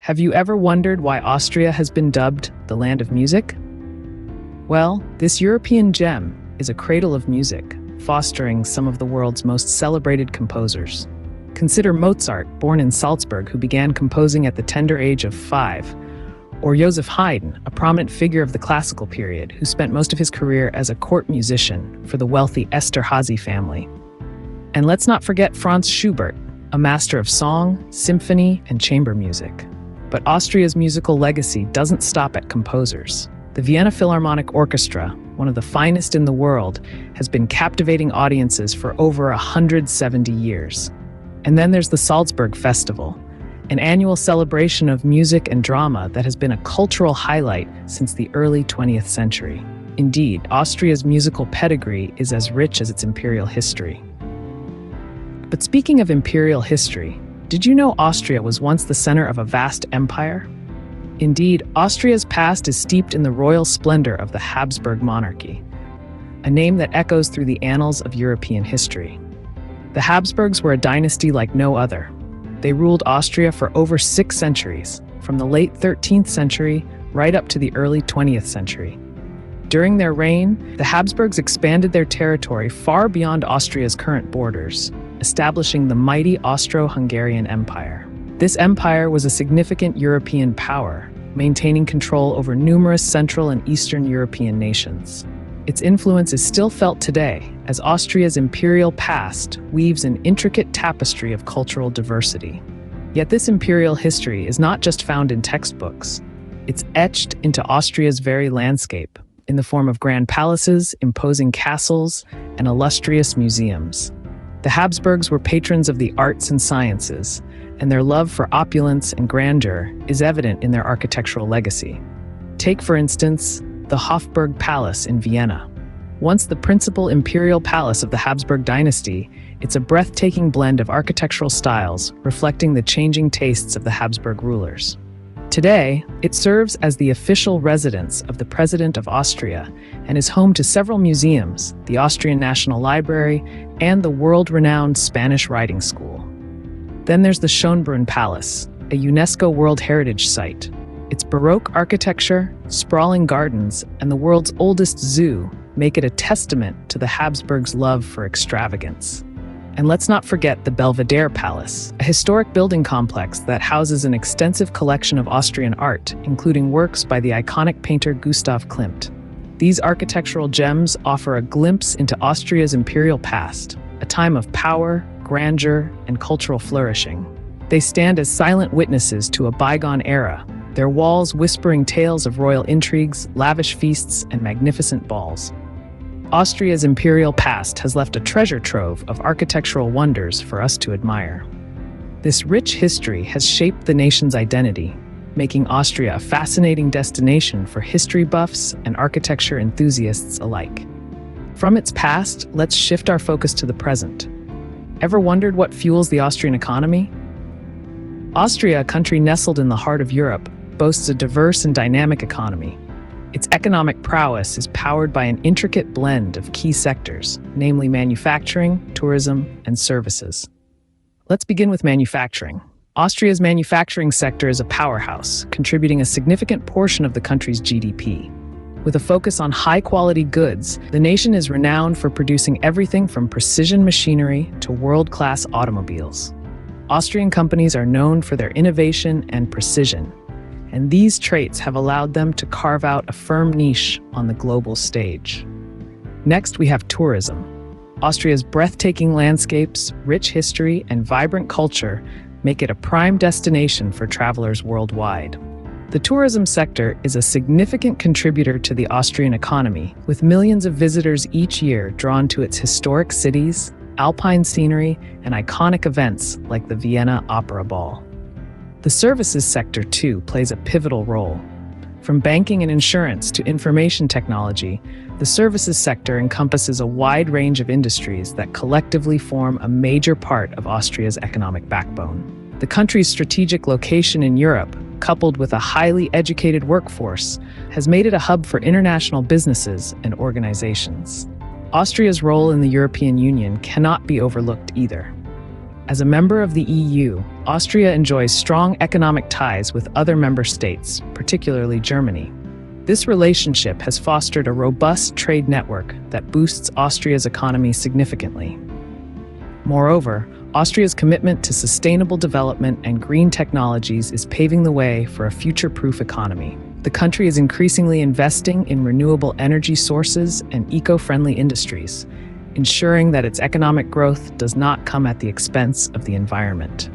Have you ever wondered why Austria has been dubbed the land of music? Well, this European gem is a cradle of music, fostering some of the world's most celebrated composers. Consider Mozart, born in Salzburg, who began composing at the tender age of 5, or Joseph Haydn, a prominent figure of the classical period, who spent most of his career as a court musician for the wealthy Esterházy family. And let's not forget Franz Schubert, a master of song, symphony, and chamber music. But Austria's musical legacy doesn't stop at composers. The Vienna Philharmonic Orchestra, one of the finest in the world, has been captivating audiences for over 170 years. And then there's the Salzburg Festival, an annual celebration of music and drama that has been a cultural highlight since the early 20th century. Indeed, Austria's musical pedigree is as rich as its imperial history. But speaking of imperial history, did you know Austria was once the center of a vast empire? Indeed, Austria's past is steeped in the royal splendor of the Habsburg monarchy, a name that echoes through the annals of European history. The Habsburgs were a dynasty like no other. They ruled Austria for over 6 centuries, from the late 13th century right up to the early 20th century. During their reign, the Habsburgs expanded their territory far beyond Austria's current borders, establishing the mighty Austro-Hungarian Empire. This empire was a significant European power, maintaining control over numerous Central and Eastern European nations. Its influence is still felt today, as Austria's imperial past weaves an intricate tapestry of cultural diversity. Yet this imperial history is not just found in textbooks. It's etched into Austria's very landscape, in the form of grand palaces, imposing castles, and illustrious museums. The Habsburgs were patrons of the arts and sciences, and their love for opulence and grandeur is evident in their architectural legacy. Take, for instance, the Hofburg Palace in Vienna. Once the principal imperial palace of the Habsburg dynasty, it's a breathtaking blend of architectural styles reflecting the changing tastes of the Habsburg rulers. Today, it serves as the official residence of the President of Austria and is home to several museums, the Austrian National Library, and the world-renowned Spanish Riding School. Then there's the Schönbrunn Palace, a UNESCO World Heritage Site. Its Baroque architecture, sprawling gardens, and the world's oldest zoo make it a testament to the Habsburgs' love for extravagance. And let's not forget the Belvedere Palace, a historic building complex that houses an extensive collection of Austrian art, including works by the iconic painter Gustav Klimt. These architectural gems offer a glimpse into Austria's imperial past, a time of power, grandeur, and cultural flourishing. They stand as silent witnesses to a bygone era, their walls whispering tales of royal intrigues, lavish feasts, and magnificent balls. Austria's imperial past has left a treasure trove of architectural wonders for us to admire. This rich history has shaped the nation's identity, making Austria a fascinating destination for history buffs and architecture enthusiasts alike. From its past, let's shift our focus to the present. Ever wondered what fuels the Austrian economy? Austria, a country nestled in the heart of Europe, boasts a diverse and dynamic economy. Its economic prowess is powered by an intricate blend of key sectors, namely manufacturing, tourism, and services. Let's begin with manufacturing. Austria's manufacturing sector is a powerhouse, contributing a significant portion of the country's GDP. With a focus on high-quality goods, the nation is renowned for producing everything from precision machinery to world-class automobiles. Austrian companies are known for their innovation and precision, and these traits have allowed them to carve out a firm niche on the global stage. Next, we have tourism. Austria's breathtaking landscapes, rich history, and vibrant culture make it a prime destination for travelers worldwide. The tourism sector is a significant contributor to the Austrian economy, with millions of visitors each year drawn to its historic cities, alpine scenery, and iconic events like the Vienna Opera Ball. The services sector, too, plays a pivotal role. From banking and insurance to information technology, the services sector encompasses a wide range of industries that collectively form a major part of Austria's economic backbone. The country's strategic location in Europe, coupled with a highly educated workforce, has made it a hub for international businesses and organizations. Austria's role in the European Union cannot be overlooked either. As a member of the EU, Austria enjoys strong economic ties with other member states, particularly Germany. This relationship has fostered a robust trade network that boosts Austria's economy significantly. Moreover, Austria's commitment to sustainable development and green technologies is paving the way for a future-proof economy. The country is increasingly investing in renewable energy sources and eco-friendly industries, ensuring that its economic growth does not come at the expense of the environment.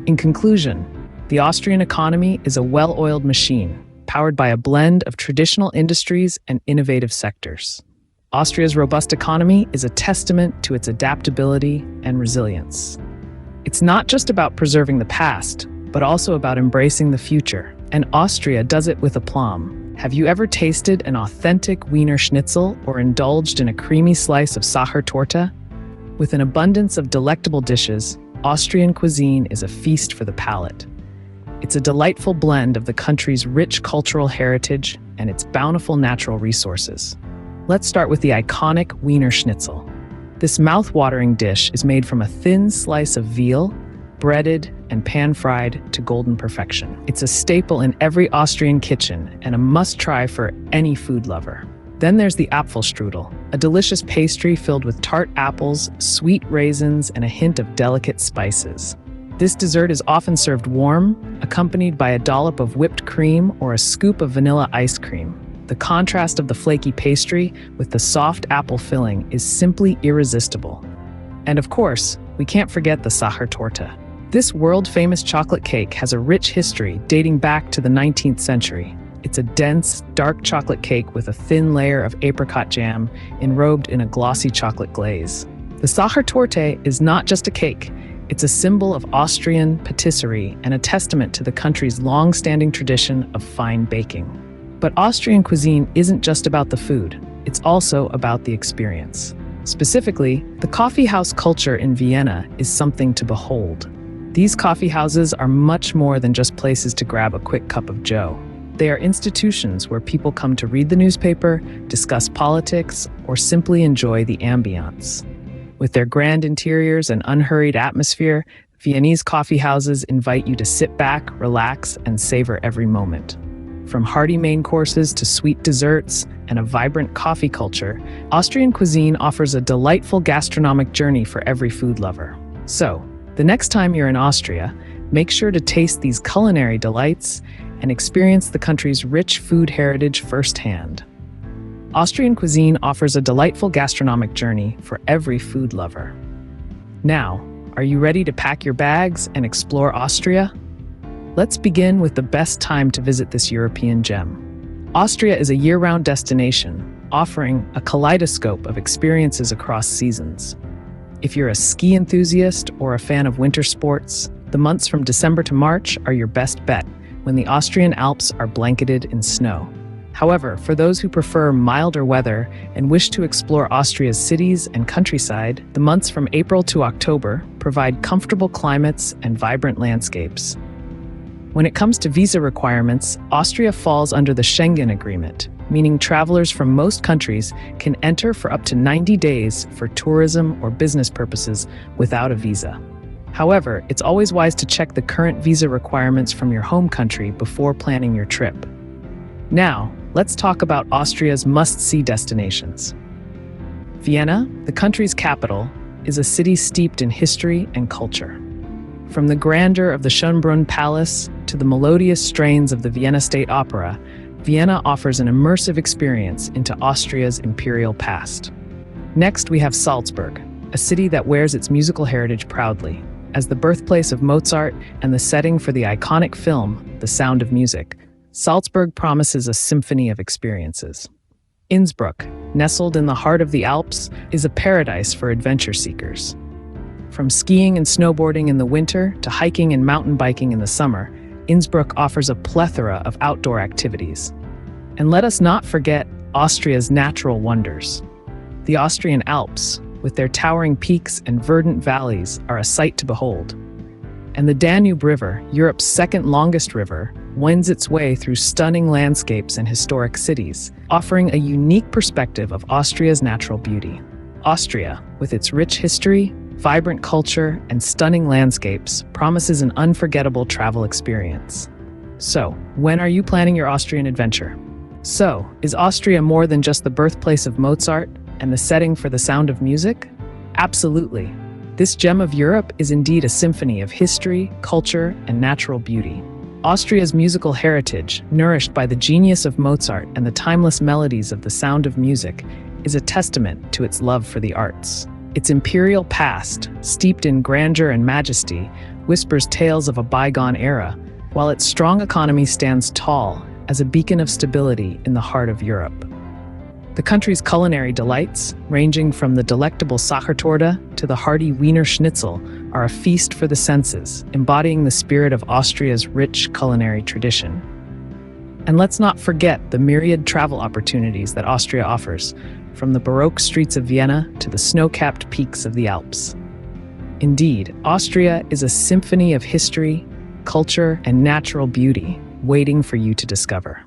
In conclusion, the Austrian economy is a well-oiled machine, powered by a blend of traditional industries and innovative sectors. Austria's robust economy is a testament to its adaptability and resilience. It's not just about preserving the past, but also about embracing the future. And Austria does it with aplomb. Have you ever tasted an authentic Wiener Schnitzel or indulged in a creamy slice of Sachertorte? With an abundance of delectable dishes, Austrian cuisine is a feast for the palate. It's a delightful blend of the country's rich cultural heritage and its bountiful natural resources. Let's start with the iconic Wiener Schnitzel. This mouth-watering dish is made from a thin slice of veal, breaded and pan-fried to golden perfection. It's a staple in every Austrian kitchen and a must-try for any food lover. Then there's the Apfelstrudel, a delicious pastry filled with tart apples, sweet raisins, and a hint of delicate spices. This dessert is often served warm, accompanied by a dollop of whipped cream or a scoop of vanilla ice cream. The contrast of the flaky pastry with the soft apple filling is simply irresistible. And of course, we can't forget the Sachertorte. This world-famous chocolate cake has a rich history dating back to the 19th century. It's a dense, dark chocolate cake with a thin layer of apricot jam enrobed in a glossy chocolate glaze. The Sachertorte is not just a cake. It's a symbol of Austrian patisserie and a testament to the country's long-standing tradition of fine baking. But Austrian cuisine isn't just about the food. It's also about the experience. Specifically, the coffee house culture in Vienna is something to behold. These coffee houses are much more than just places to grab a quick cup of joe. They are institutions where people come to read the newspaper, discuss politics, or simply enjoy the ambiance. With their grand interiors and unhurried atmosphere, Viennese coffee houses invite you to sit back, relax, and savor every moment. From hearty main courses to sweet desserts and a vibrant coffee culture, Austrian cuisine offers a delightful gastronomic journey for every food lover. So, the next time you're in Austria, make sure to taste these culinary delights and experience the country's rich food heritage firsthand. Austrian cuisine offers a delightful gastronomic journey for every food lover. Now, are you ready to pack your bags and explore Austria? Let's begin with the best time to visit this European gem. Austria is a year-round destination, offering a kaleidoscope of experiences across seasons. If you're a ski enthusiast or a fan of winter sports, the months from December to March are your best bet, when the Austrian Alps are blanketed in snow. However, for those who prefer milder weather and wish to explore Austria's cities and countryside, the months from April to October provide comfortable climates and vibrant landscapes. When it comes to visa requirements, Austria falls under the Schengen Agreement, meaning travelers from most countries can enter for up to 90 days for tourism or business purposes without a visa. However, it's always wise to check the current visa requirements from your home country before planning your trip. Now, let's talk about Austria's must-see destinations. Vienna, the country's capital, is a city steeped in history and culture. From the grandeur of the Schönbrunn Palace to the melodious strains of the Vienna State Opera, Vienna offers an immersive experience into Austria's imperial past. Next, we have Salzburg, a city that wears its musical heritage proudly. As the birthplace of Mozart and the setting for the iconic film, The Sound of Music, Salzburg promises a symphony of experiences. Innsbruck, nestled in the heart of the Alps, is a paradise for adventure seekers. From skiing and snowboarding in the winter to hiking and mountain biking in the summer, Innsbruck offers a plethora of outdoor activities. And let us not forget Austria's natural wonders. The Austrian Alps, with their towering peaks and verdant valleys, are a sight to behold. And the Danube River, Europe's second longest river, winds its way through stunning landscapes and historic cities, offering a unique perspective of Austria's natural beauty. Austria, with its rich history, vibrant culture, and stunning landscapes promises an unforgettable travel experience. So, when are you planning your Austrian adventure? So, is Austria more than just the birthplace of Mozart and the setting for The Sound of Music? Absolutely. This gem of Europe is indeed a symphony of history, culture, and natural beauty. Austria's musical heritage, nourished by the genius of Mozart and the timeless melodies of The Sound of Music, is a testament to its love for the arts. Its imperial past, steeped in grandeur and majesty, whispers tales of a bygone era, while its strong economy stands tall as a beacon of stability in the heart of Europe. The country's culinary delights, ranging from the delectable Sachertorte to the hearty Wiener Schnitzel, are a feast for the senses, embodying the spirit of Austria's rich culinary tradition. And let's not forget the myriad travel opportunities that Austria offers, from the Baroque streets of Vienna to the snow-capped peaks of the Alps. Indeed, Austria is a symphony of history, culture, and natural beauty, waiting for you to discover.